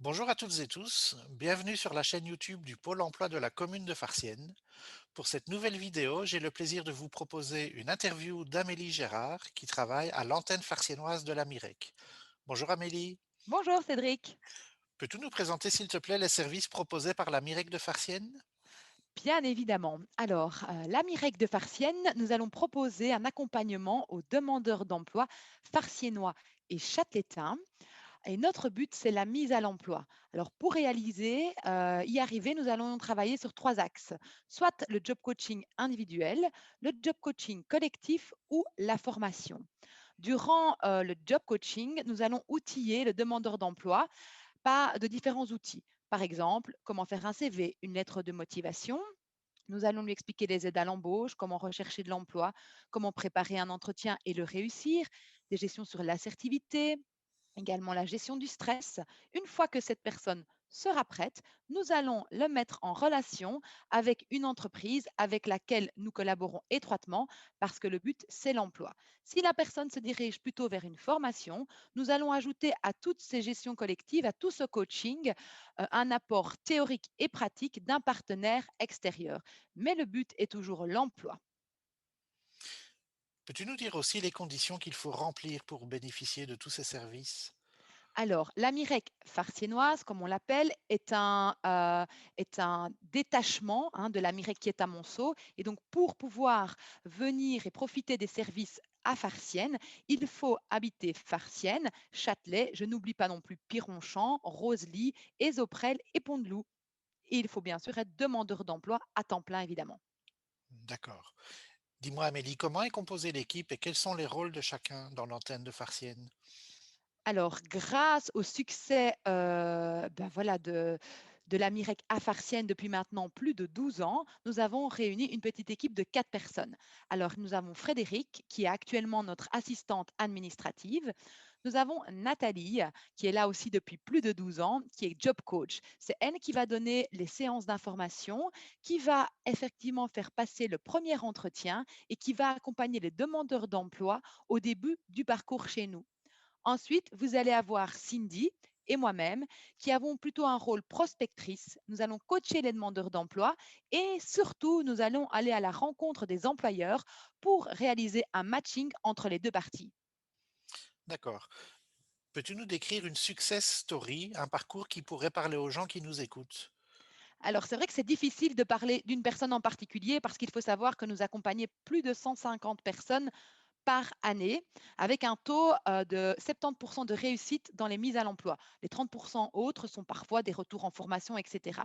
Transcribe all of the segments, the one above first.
Bonjour à toutes et tous, bienvenue sur la chaîne YouTube du Pôle emploi de la commune de Farciennes. Pour cette nouvelle vidéo, j'ai le plaisir de vous proposer une interview d'Amélie Gérard qui travaille à l'antenne farciennoise de la MIREC. Bonjour Amélie, Bonjour Cédric. peux-tu nous présenter s'il te plaît les services proposés par la MIREC de Farciennes? Bien évidemment. Alors, la MIREC de Farciennes, nous allons proposer un accompagnement aux demandeurs d'emploi farciennois et châtelaitains. Et notre but, c'est la mise à l'emploi. Alors, pour y arriver, nous allons travailler sur trois axes, soit le job coaching individuel, le job coaching collectif ou la formation. Durant le job coaching, nous allons outiller le demandeur d'emploi par de différents outils. Par exemple, comment faire un CV, une lettre de motivation. Nous allons lui expliquer les aides à l'embauche, comment rechercher de l'emploi, comment préparer un entretien et le réussir, des gestions sur l'assertivité, également la gestion du stress. Une fois que cette personne sera prête, nous allons le mettre en relation avec une entreprise avec laquelle nous collaborons étroitement parce que le but, c'est l'emploi. Si la personne se dirige plutôt vers une formation, nous allons ajouter à toutes ces gestions collectives, à tout ce coaching, un apport théorique et pratique d'un partenaire extérieur. Mais le but est toujours l'emploi. Peux-tu nous dire aussi les conditions qu'il faut remplir pour bénéficier de tous ces services? Alors, la Mirec farciennoise, comme on l'appelle, est un détachement de la Mirec qui est à Monceau. Et donc, pour pouvoir venir et profiter des services à Farciennes, il faut habiter Farciennes, Châtelet, je n'oublie pas non plus Pironchamp, Rosely, Ésoprel et Pont-de-Loup. Et il faut bien sûr être demandeur d'emploi à temps plein, évidemment. D'accord. Dis-moi Amélie, comment est composée l'équipe et quels sont les rôles de chacun dans l'antenne de Farciennes? Alors, grâce au succès voilà, de la Mirec Afarcienne depuis maintenant plus de 12 ans, nous avons réuni une petite équipe de 4 personnes. Alors, nous avons Frédéric, qui est actuellement notre assistante administrative. Nous avons Nathalie, qui est là aussi depuis plus de 12 ans, qui est job coach. C'est elle qui va donner les séances d'information, qui va effectivement faire passer le premier entretien et qui va accompagner les demandeurs d'emploi au début du parcours chez nous. Ensuite, vous allez avoir Cindy et moi-même qui avons plutôt un rôle prospectrice. Nous allons coacher les demandeurs d'emploi et surtout, nous allons aller à la rencontre des employeurs pour réaliser un matching entre les deux parties. D'accord. Peux-tu nous décrire une success story, un parcours qui pourrait parler aux gens qui nous écoutent? Alors, c'est vrai que c'est difficile de parler d'une personne en particulier parce qu'il faut savoir que nous accompagnons plus de 150 personnes par année, avec un taux de 70% de réussite dans les mises à l'emploi. Les 30% autres sont parfois des retours en formation, etc.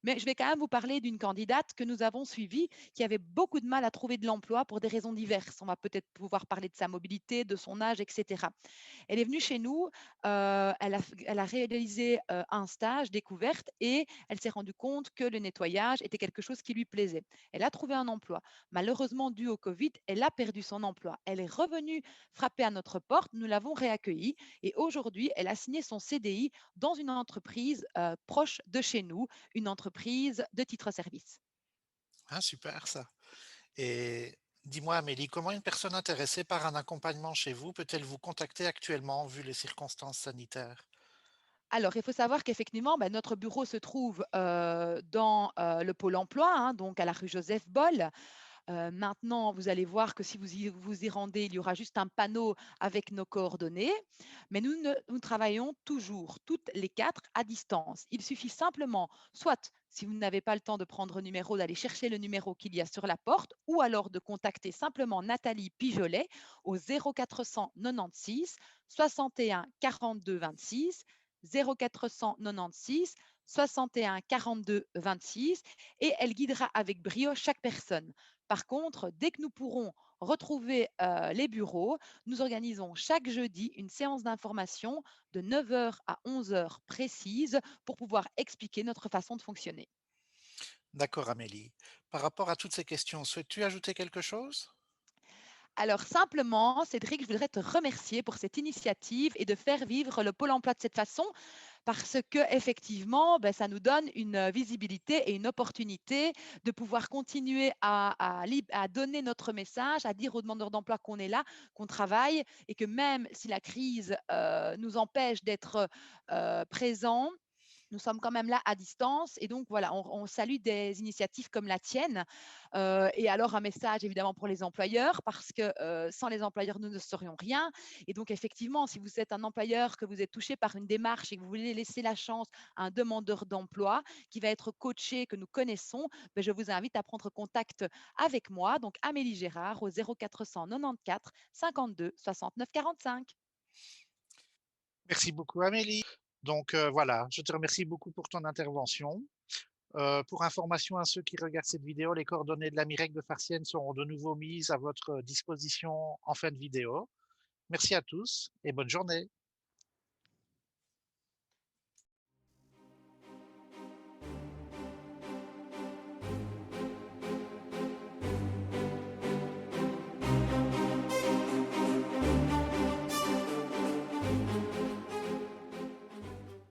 Mais je vais quand même vous parler d'une candidate que nous avons suivie qui avait beaucoup de mal à trouver de l'emploi pour des raisons diverses. On va peut-être pouvoir parler de sa mobilité, de son âge, etc. Elle est venue chez nous, elle a réalisé un stage découverte et elle s'est rendue compte que le nettoyage était quelque chose qui lui plaisait. Elle a trouvé un emploi. Malheureusement, dû au Covid, elle a perdu son emploi. Elle est revenue frapper à notre porte, nous l'avons réaccueillie et aujourd'hui, elle a signé son CDI dans une entreprise proche de chez nous, une entreprise de titre-service. Ah, super ça. Et dis-moi Amélie, comment une personne intéressée par un accompagnement chez vous peut-elle vous contacter actuellement vu les circonstances sanitaires? Alors, il faut savoir qu'effectivement, notre bureau se trouve dans le pôle emploi, donc à la rue Joseph Boll. Maintenant, vous allez voir que si vous y rendez, il y aura juste un panneau avec nos coordonnées. Mais nous travaillons toujours, toutes les quatre, à distance. Il suffit simplement, soit si vous n'avez pas le temps de prendre le numéro, d'aller chercher le numéro qu'il y a sur la porte, ou alors de contacter simplement Nathalie Pijolet au 0496 61 42 26, 0496 61 42 26, et elle guidera avec brio chaque personne. Par contre, dès que nous pourrons retrouver les bureaux, nous organisons chaque jeudi une séance d'information de 9 heures à 11 heures précises pour pouvoir expliquer notre façon de fonctionner. D'accord Amélie. Par rapport à toutes ces questions, souhaites-tu ajouter quelque chose? Alors simplement, Cédric, je voudrais te remercier pour cette initiative et de faire vivre le Pôle emploi de cette façon parce que effectivement, ça nous donne une visibilité et une opportunité de pouvoir continuer à donner notre message, à dire aux demandeurs d'emploi qu'on est là, qu'on travaille et que même si la crise nous empêche d'être présents, nous sommes quand même là à distance et donc voilà, on salue des initiatives comme la tienne. Et alors un message évidemment pour les employeurs parce que sans les employeurs, nous ne serions rien. Et donc effectivement, si vous êtes un employeur, que vous êtes touché par une démarche et que vous voulez laisser la chance à un demandeur d'emploi qui va être coaché, que nous connaissons, ben, je vous invite à prendre contact avec moi, donc Amélie Gérard au 0494 52 69 45. Merci beaucoup, Amélie. Donc voilà, je te remercie beaucoup pour ton intervention. Pour information à ceux qui regardent cette vidéo, les coordonnées de la MIREC de Farciennes seront de nouveau mises à votre disposition en fin de vidéo. Merci à tous et bonne journée.